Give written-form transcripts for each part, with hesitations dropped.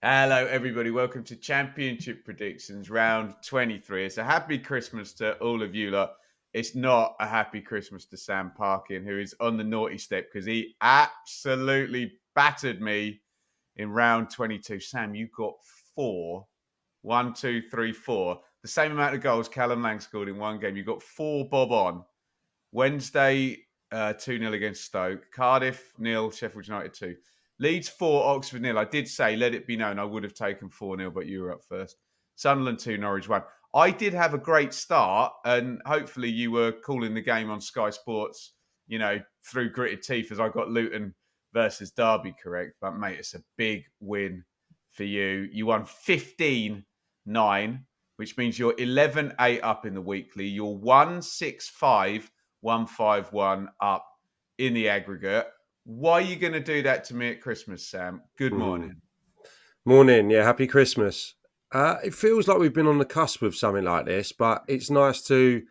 Hello, everybody. Welcome to Championship Predictions, round 23. It's a happy Christmas to all of you lot. It's not a happy Christmas to Sam Parkin, who is on the naughty step because he absolutely battered me in round 22. Sam, you got four. One, two, three, four. The same amount of goals Callum Lang scored in one game. You got four bob on. Wednesday, 2-0 against Stoke. Cardiff, nil. Sheffield United, 2. Leeds, 4. Oxford, nil. I did say, let it be known, I would have taken 4-0, but you were up first. Sunderland, 2. Norwich, 1. I did have a great start, and hopefully you were calling the game on Sky Sports, through gritted teeth as I got Luton versus Derby correct. But, mate, it's a big win for you. You won 15-9, which means you're 11-8 up in the weekly. You're 165 151 up in the aggregate. Why are you going to do that to me at Christmas, Sam? Good morning. Morning. Yeah, happy Christmas. It feels like we've been on the cusp of something like this, but it's nice to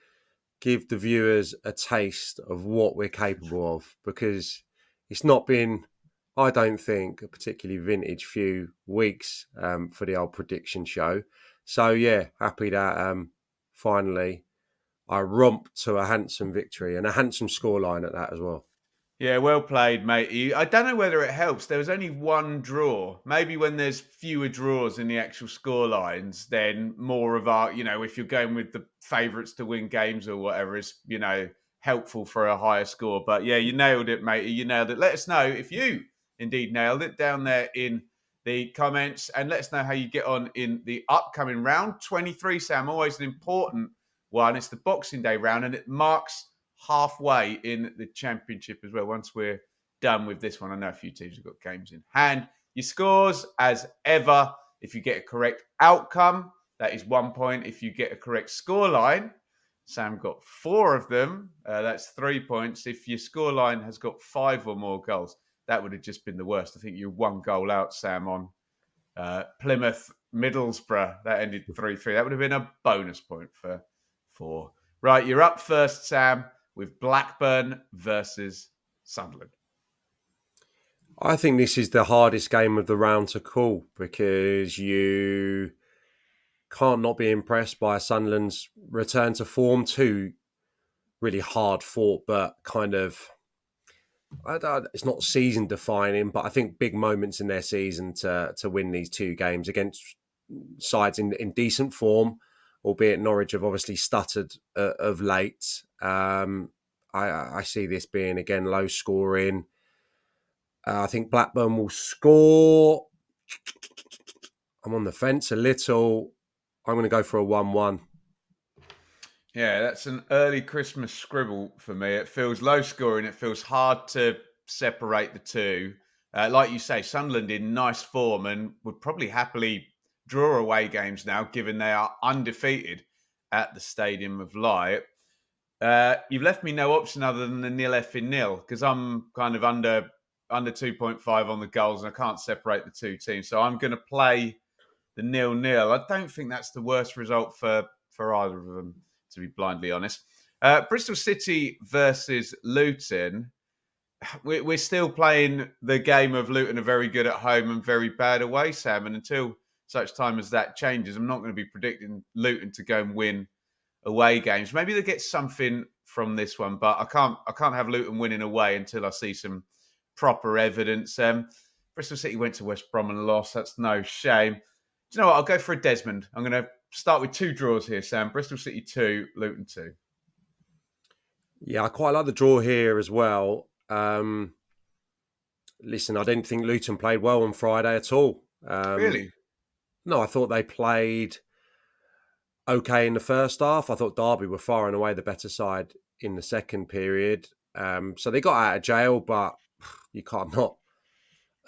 give the viewers a taste of what we're capable of because it's not been, I don't think, a particularly vintage few weeks for the old prediction show. So, yeah, happy that finally I romped to a handsome victory and a handsome scoreline at that as well. Yeah, well played, mate. I don't know whether it helps. There was only one draw. Maybe when there's fewer draws in the actual score lines, then more of our, if you're going with the favourites to win games or whatever, is, helpful for a higher score. But yeah, you nailed it, mate. You nailed it. Let us know if you indeed nailed it down there in the comments and let us know how you get on in the upcoming round 23, Sam. Always an important one. It's the Boxing Day round and it marks halfway in the championship as well. Once we're done with this one, I know a few teams have got games in hand. Your scores, as ever, if you get a correct outcome, that is 1 point. If you get a correct scoreline, Sam got 4 of them. That's 3 points. If your scoreline has got 5 or more goals, that would have just been the worst. I think you're 1 goal out, Sam, on Plymouth Middlesbrough. That ended 3-3. That would have been a bonus point for 4. Right, you're up first, Sam, with Blackburn versus Sunderland. I think this is the hardest game of the round to call because you can't not be impressed by Sunderland's return to form. Two really hard fought, but kind of, it's not season defining, but I think big moments in their season to win these two games against sides in decent form, albeit Norwich have obviously stuttered of late. I see this being, again, low scoring. I think Blackburn will score. I'm on the fence a little. I'm going to go for a 1-1. Yeah, that's an early Christmas scribble for me. It feels low scoring. It feels hard to separate the two. Like you say, Sunderland in nice form and would probably happily draw away games now, given they are undefeated at the Stadium of Light. You've left me no option other than the nil F in nil because I'm kind of under 2.5 on the goals and I can't separate the two teams. So I'm going to play the 0-0. I don't think that's the worst result for either of them, to be blindly honest. Bristol City versus Luton. We're still playing the game of Luton are very good at home and very bad away, Sam. And until such time as that changes, I'm not going to be predicting Luton to go and win away games. Maybe they get something from this one, but I can't have Luton winning away until I see some proper evidence. Bristol City went to West Brom and lost. That's no shame. Do you know what? I'll go for a Desmond. I'm going to start with 2 draws here, Sam. Bristol City 2, Luton 2. Yeah, I quite like the draw here as well. Listen, I didn't think Luton played well on Friday at all. Really? No, I thought they played okay in the first half. I thought Derby were far and away the better side in the second period. So they got out of jail, but you can't not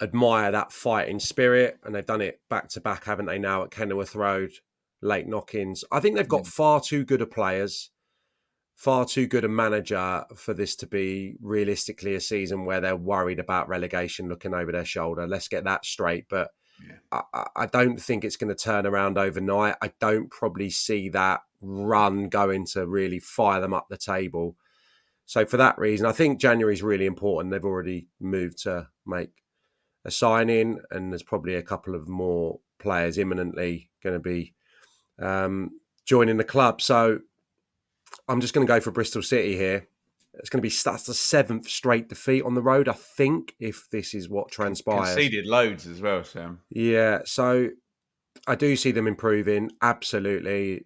admire that fighting spirit. And they've done it back to back, haven't they, now at Kenilworth Road, late knock-ins. I think they've got far too good a players, far too good a manager for this to be realistically a season where they're worried about relegation looking over their shoulder. Let's get that straight. But I don't think it's going to turn around overnight. I don't probably see that run going to really fire them up the table. So for that reason, I think January is really important. They've already moved to make a signing, and there's probably a couple of more players imminently going to be joining the club. So I'm just going to go for Bristol City here. It's going to be that's the 7th straight defeat on the road, I think, if this is what transpires. Conceded loads as well, Sam. Yeah, so I do see them improving, absolutely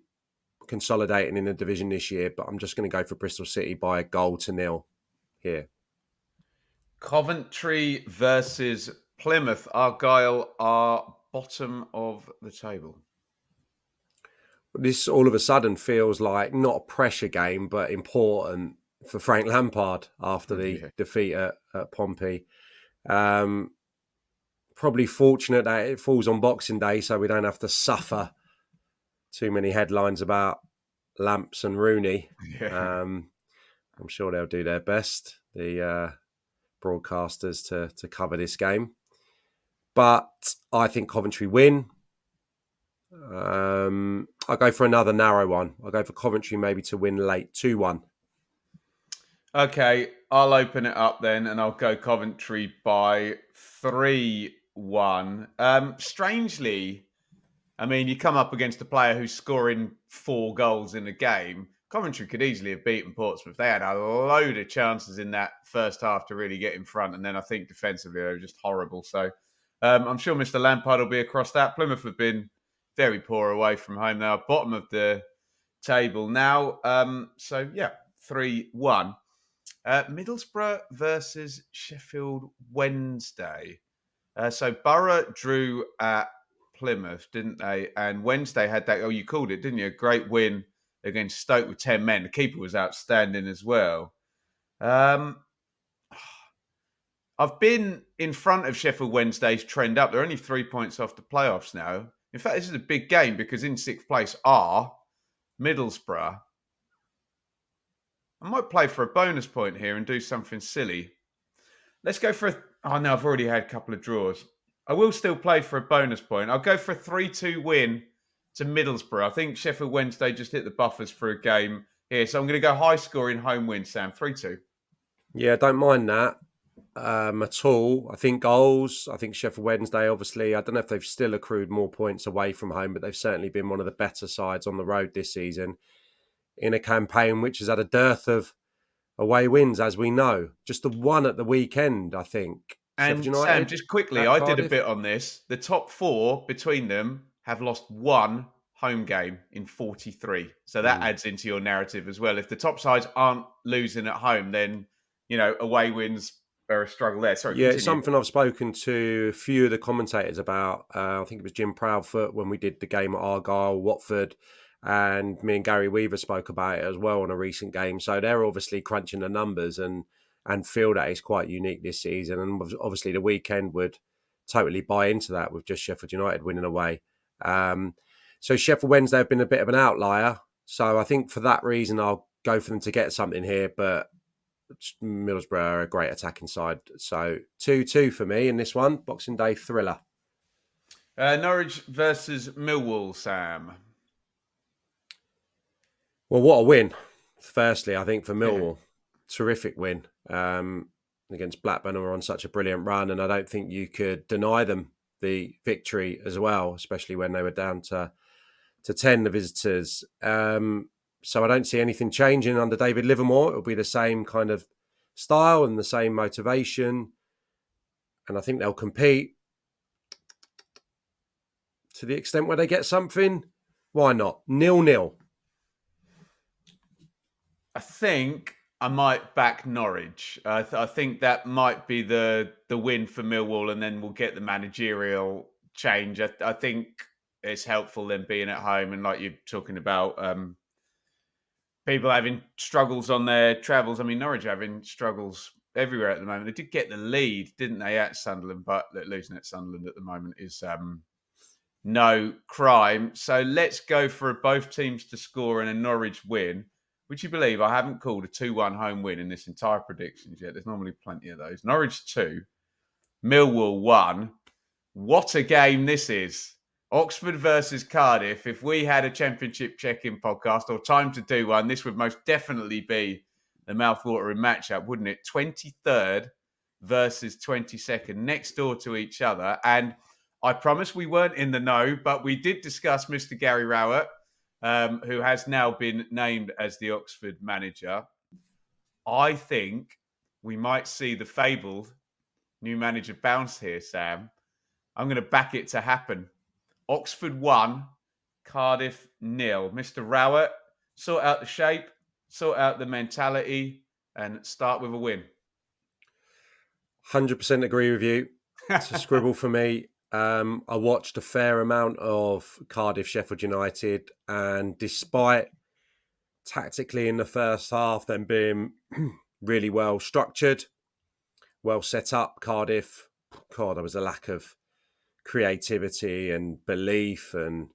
consolidating in the division this year, but I'm just going to go for Bristol City by 1-0 here. Coventry versus Plymouth. Argyle are bottom of the table. This all of a sudden feels like not a pressure game, but important for Frank Lampard after the defeat at Pompey. Probably fortunate that it falls on Boxing Day, so we don't have to suffer too many headlines about Lamps and Rooney. Yeah. I'm sure they'll do their best, the broadcasters, to cover this game. But I think Coventry win. I'll go for another narrow one. I'll go for Coventry maybe to win late, 2-1. Okay, I'll open it up then and I'll go Coventry by 3-1. Strangely, I mean, you come up against a player who's scoring 4 goals in a game. Coventry could easily have beaten Portsmouth. They had a load of chances in that first half to really get in front. And then I think defensively, they were just horrible. So I'm sure Mr. Lampard will be across that. Plymouth have been very poor away from home. They are bottom of the table now. So, yeah, 3-1. Middlesbrough versus Sheffield Wednesday. So Boro drew at Plymouth, didn't they? And Wednesday had that, you called it, didn't you? A great win against Stoke with 10 men. The keeper was outstanding as well. I've been in front of Sheffield Wednesday's trend up. They're only 3 points off the playoffs now. In fact, this is a big game because in 6th place are Middlesbrough. I might play for a bonus point here and do something silly. Let's go for oh no, I've already had a couple of draws. I will still play for a bonus point. I'll go for a 3-2 win to Middlesbrough. I think Sheffield Wednesday just hit the buffers for a game here. So I'm going to go high scoring home win, Sam. 3-2. Yeah, don't mind that at all. I think goals. I think Sheffield Wednesday, obviously, I don't know if they've still accrued more points away from home, but they've certainly been one of the better sides on the road this season in a campaign which has had a dearth of away wins, as we know. Just the one at the weekend, I think. And Sheffield Sam, United just quickly, at I did a Cardiff. bit on this. The top 4 between them have lost 1 home game in 43. So that adds into your narrative as well. If the top sides aren't losing at home, then, away wins are a struggle there. Sorry, Yeah, continue. it's something I've spoken to a few of the commentators about. I think it was Jim Proudfoot when we did the game at Argyle, Watford, and me and Gary Weaver spoke about it as well on a recent game. So they're obviously crunching the numbers and feel that it's quite unique this season. And obviously the weekend would totally buy into that with just Sheffield United winning away. So Sheffield Wednesday have been a bit of an outlier. So I think for that reason, I'll go for them to get something here. But Middlesbrough are a great attacking side. So 2-2 for me in this one. Boxing Day thriller. Norwich versus Millwall, Sam. Well, what a win. Firstly, I think for Millwall, terrific win against Blackburn, who are on such a brilliant run. And I don't think you could deny them the victory as well, especially when they were down to 10, the visitors. So I don't see anything changing under David Livermore. It'll be the same kind of style and the same motivation. And I think they'll compete to the extent where they get something. Why not? 0-0. I think I might back Norwich. I think that might be the win for Millwall, and then we'll get the managerial change. I think it's helpful them being at home, and like you're talking about, people having struggles on their travels. I mean, Norwich are having struggles everywhere at the moment. They did get the lead, didn't they, at Sunderland? But losing at Sunderland at the moment is no crime. So let's go for both teams to score and a Norwich win. Would you believe I haven't called a 2-1 home win in this entire predictions yet? There's normally plenty of those. Norwich 2, Millwall 1. What a game this is. Oxford versus Cardiff. If we had a championship check-in podcast or time to do one, this would most definitely be the mouth-watering matchup, wouldn't it? 23rd versus 22nd, next door to each other. And I promise we weren't in the know, but we did discuss Mr. Gary Rowett, who has now been named as the Oxford manager. I think we might see the fabled new manager bounce here, Sam. I'm going to back it to happen. Oxford 1, Cardiff 0. Mr. Rowett, sort out the shape, sort out the mentality, and start with a win. 100% agree with you. It's a scribble for me. I watched a fair amount of Cardiff Sheffield United, and despite tactically in the first half them being really well structured, well set up, Cardiff, God, there was a lack of creativity and belief and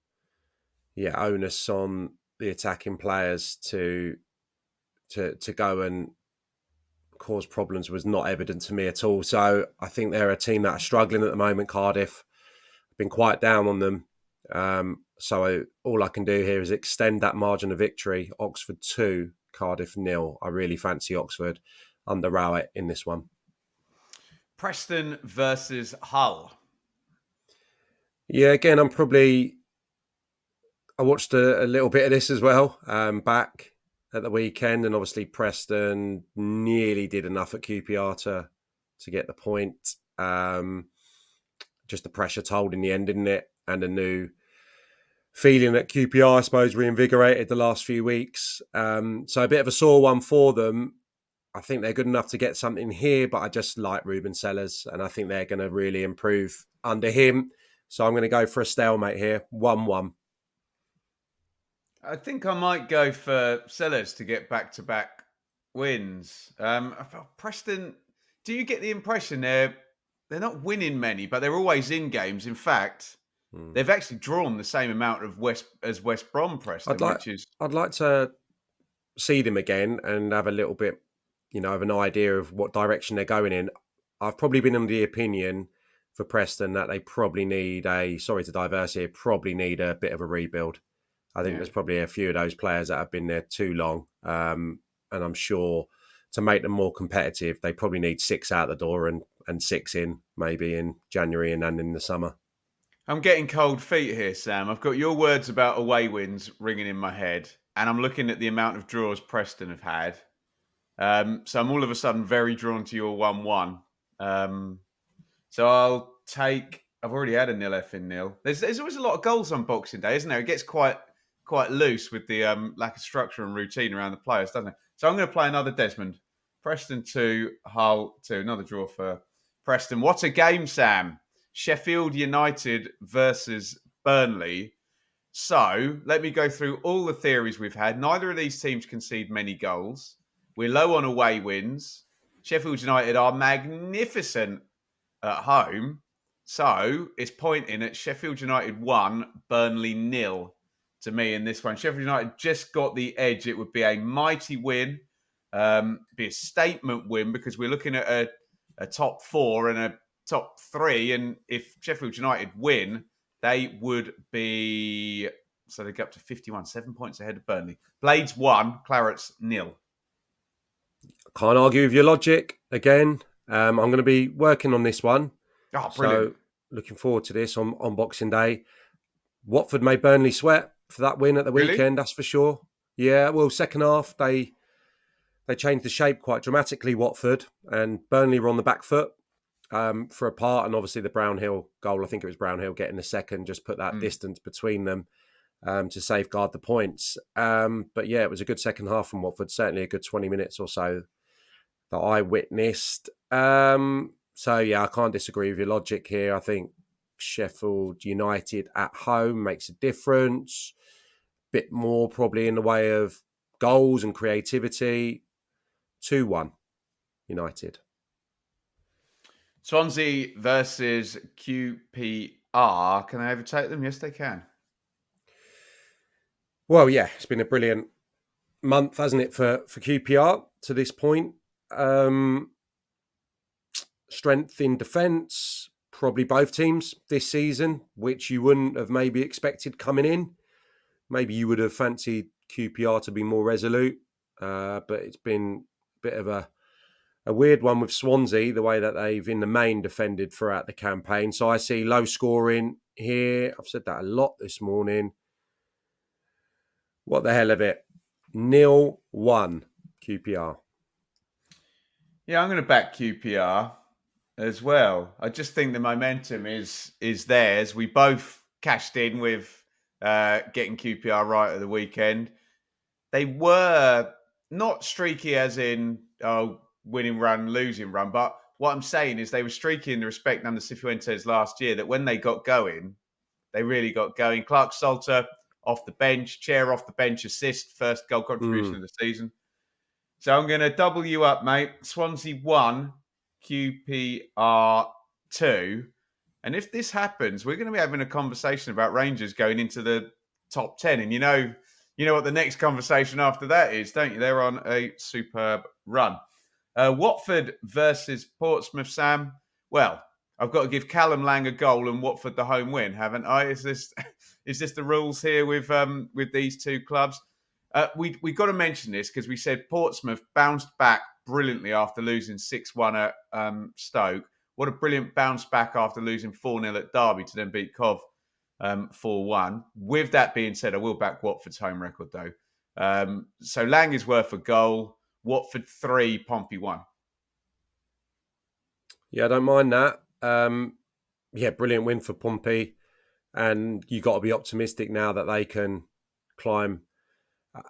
onus on the attacking players to go and cause problems was not evident to me at all. So I think they're a team that are struggling at the moment, Cardiff. I've been quite down on them. So all I can do here is extend that margin of victory. Oxford 2, Cardiff 0. I really fancy Oxford under Rowett in this one. Preston versus Hull. Yeah, again, I watched a little bit of this as well, back at the weekend, and obviously Preston nearly did enough at QPR to get the point. Just the pressure told in the end, didn't it? And a new feeling at QPR, I suppose, reinvigorated the last few weeks. So a bit of a sore one for them. I think they're good enough to get something here, but I just like Ruben Sellers, and I think they're going to really improve under him. So I'm going to go for a stalemate here, 1-1. I think I might go for Sellers to get back-to-back wins. Preston, do you get the impression they're not winning many, but they're always in games? In fact, they've actually drawn the same amount of West Brom, Preston, I'd like to see them again and have a little bit, of an idea of what direction they're going in. I've probably been under the opinion for Preston that they probably need probably need a bit of a rebuild. I think there's probably a few of those players that have been there too long. And I'm sure to make them more competitive, they probably need 6 out the door and 6 in, maybe in January and in the summer. I'm getting cold feet here, Sam. I've got your words about away wins ringing in my head, and I'm looking at the amount of draws Preston have had. So I'm all of a sudden very drawn to your 1-1. So I've already had a 0-F in 0. There's always a lot of goals on Boxing Day, isn't there? It gets quite loose with the lack of structure and routine around the players, doesn't it? So I'm going to play another Desmond. Preston 2, Hull 2. Another draw for Preston. What a game, Sam. Sheffield United versus Burnley. So let me go through all the theories we've had. Neither of these teams concede many goals. We're low on away wins. Sheffield United are magnificent at home. So it's pointing at Sheffield United 1, Burnley 0 to me in this one. Sheffield United just got the edge. It would be a mighty win, be a statement win, because we're looking at a top 4 and a top 3. And if Sheffield United win, they would be, so they go up to 51, 7 points ahead of Burnley. Blades 1, Clarets 0. Can't argue with your logic. Again, I'm going to be working on this one. Oh, brilliant. So looking forward to this on Boxing Day. Watford made Burnley sweat for that win at the weekend, Really? that's for sure. Yeah, well, second half, they changed the shape quite dramatically, Watford, and Burnley were on the back foot for a part, and obviously the Brownhill goal, I think it was Brownhill getting the second, just put that distance between them to safeguard the points. But yeah, it was a good second half from Watford, certainly a good 20 minutes or so that I witnessed. So yeah, I can't disagree with your logic here. I think Sheffield United at home makes a difference. Bit more probably in the way of goals and creativity. 2-1 United. Swansea versus QPR. Can I overtake them? Yes, they can. Well, yeah, it's been a brilliant month, hasn't it, for QPR to this point. Strength in defence, probably both teams this season, which you wouldn't have maybe expected coming in. Maybe you would have fancied QPR to be more resolute, but it's been a bit of a a weird one with Swansea, the way that they've in the main defended throughout the campaign. So I see low scoring here. I've said that a lot this morning. What the hell of it? 0-1 QPR. Yeah, I'm going to back QPR as well. I just think the momentum is theirs. We both cashed in with getting QPR right at the weekend. They were not streaky as in winning run, losing run, but what I'm saying is they were streaky in the respect under Cifuentes last year that when they got going, they really got going. Clark Salter off the bench, Chair off the bench assist, first goal contribution of the season. So I'm going to double you up, mate. Swansea 1, QPR 2. And if this happens, we're going to be having a conversation about Rangers going into the top 10. And you know what the next conversation after that is, don't you? They're on a superb run. Watford versus Portsmouth, Sam. Well, I've got to give Callum Lang a goal and Watford the home win, haven't I? Is this the rules here with these two clubs? We got to mention this because we said Portsmouth bounced back brilliantly after losing 6-1 at Stoke. What a brilliant bounce back after losing 4-0 at Derby to then beat Cov 4-1. With that being said, I will back Watford's home record though. So Lang is worth a goal. Watford 3, Pompey 1. Yeah, I don't mind that. Brilliant win for Pompey. And you got to be optimistic now that they can climb,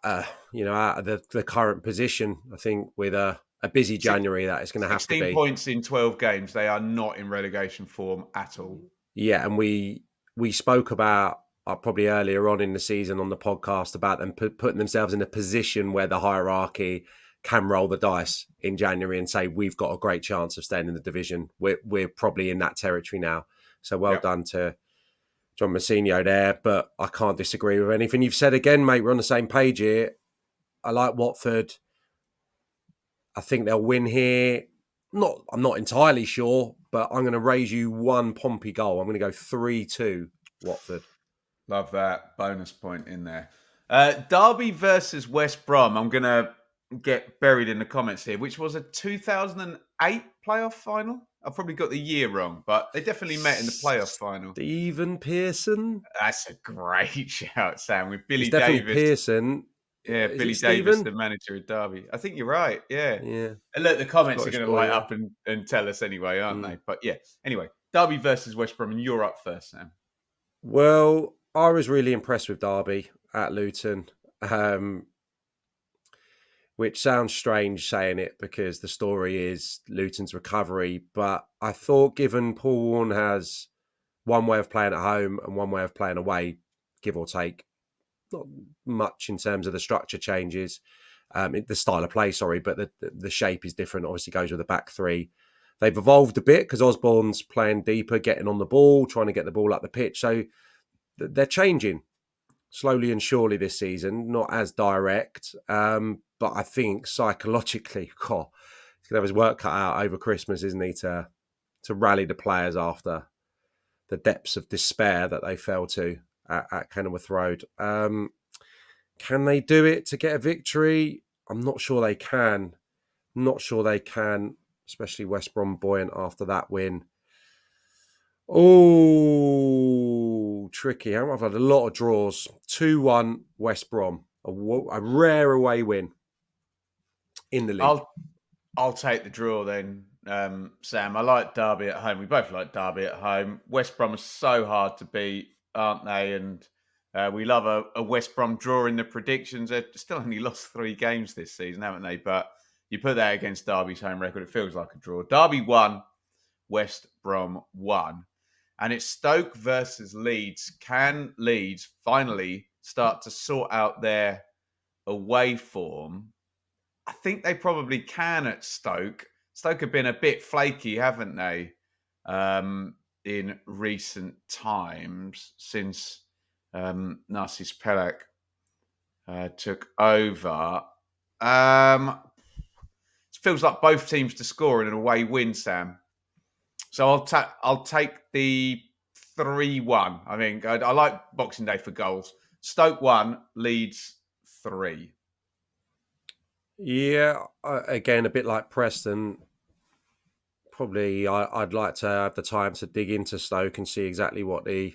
out of the current position. I think with a busy January, that it's going to have to be. 16 points in 12 games. They are not in relegation form at all. Yeah, and we spoke about probably earlier on in the season on the podcast about them putting themselves in a position where the hierarchy can roll the dice in January and say we've got a great chance of staying in the division. We're probably in that territory now. So well done to John Mousinho there, but I can't disagree with anything you've said. Again, mate, we're on the same page here. I like Watford. I think they'll win here. I'm not entirely sure, but I'm going to raise you one Pompey goal. I'm going to go 3-2 Watford. Love that. Bonus point in there. Derby versus West Brom. I'm going to get buried in the comments here, which was a 2008 playoff final. I've probably got the year wrong, but they definitely met in the playoff final. Stephen Pearson. That's a great shout, Sam, with Billy It's definitely Davis. Pearson. Yeah, Is Billy it Davis, Stephen? the manager of Derby. I think you're right. Yeah. Yeah. And look, the comments Scottish are going to boy, light yeah. up and tell us anyway, aren't they? But yeah. Anyway, Derby versus West Brom, and you're up first, Sam. Well, I was really impressed with Derby at Luton, which sounds strange saying it because the story is Luton's recovery. But I thought given Paul Warne has one way of playing at home and one way of playing away, give or take, not much in terms of the structure changes, the style of play, sorry, but the shape is different. Obviously goes with the back three. They've evolved a bit because Osborne's playing deeper, getting on the ball, trying to get the ball up the pitch. So they're changing slowly and surely this season, not as direct. But I think psychologically, he's going to have his work cut out over Christmas, isn't he, to rally the players after the depths of despair that they fell to at Kenilworth Road. Can they do it to get a victory? I'm not sure they can. Especially West Brom buoyant after that win. Oh, tricky. I've had a lot of draws. 2-1 West Brom. A rare away win in the league. I'll take the draw then, Sam. I like Derby at home. We both like Derby at home. West Brom are so hard to beat, aren't they? And we love a West Brom draw in the predictions. They've still only lost 3 games this season, haven't they? But you put that against Derby's home record, it feels like a draw. Derby 1, West Brom 1. And it's Stoke versus Leeds. Can Leeds finally start to sort out their away form? I think they probably can at Stoke. Stoke have been a bit flaky, haven't they, in recent times since Narcis Pelak took over. It feels like both teams to score in an away win, Sam. So I'll take the 3-1. I think I like Boxing Day for goals. Stoke 1, Leeds 3. Yeah, again, a bit like Preston. Probably, I'd like to have the time to dig into Stoke and see exactly what the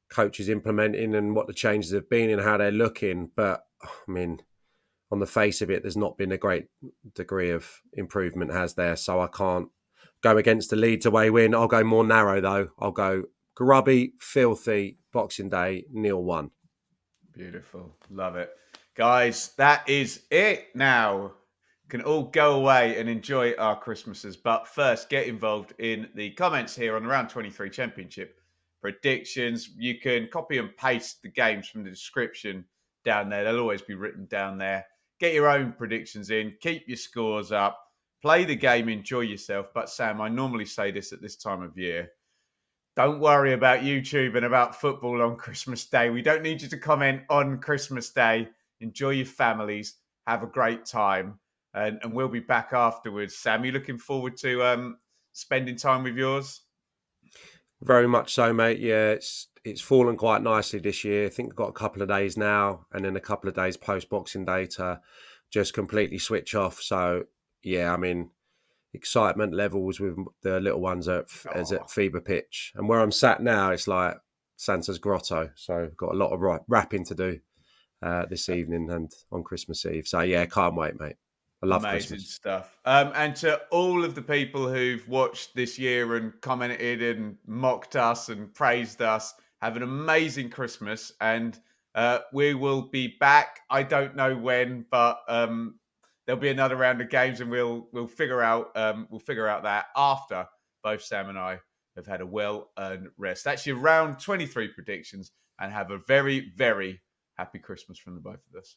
coach is implementing and what the changes have been and how they're looking. But I mean, on the face of it, there's not been a great degree of improvement, has there? So I can't go against the Leeds away win. I'll go more narrow though. I'll go grubby, filthy, Boxing Day, 0-1. Beautiful. Love it. Guys, that is it now. Can all go away and enjoy our Christmases. But first, get involved in the comments here on the Round 23 Championship predictions. You can copy and paste the games from the description down there. They'll always be written down there. Get your own predictions in. Keep your scores up. Play the game. Enjoy yourself. But Sam, I normally say this at this time of year. Don't worry about YouTube and about football on Christmas Day. We don't need you to comment on Christmas Day. Enjoy your families. Have a great time. And we'll be back afterwards. Sam, you looking forward to spending time with yours? Very much so, mate. Yeah, it's fallen quite nicely this year. I think we've got a couple of days now, and then a couple of days post Boxing Day to just completely switch off. So yeah, I mean, excitement levels with the little ones as Oh, at fever pitch. And where I'm sat now, it's like Santa's grotto. So got a lot of wrapping to do this evening and on Christmas Eve. So yeah, can't wait, mate. I love amazing Christmas. stuff. And to all of the people who've watched this year and commented and mocked us and praised us, have an amazing Christmas. And we will be back. I don't know when, but there'll be another round of games, and we'll figure out that after both Sam and I have had a well earned rest. That's your round 23 predictions, and have a very, very happy Christmas from the both of us.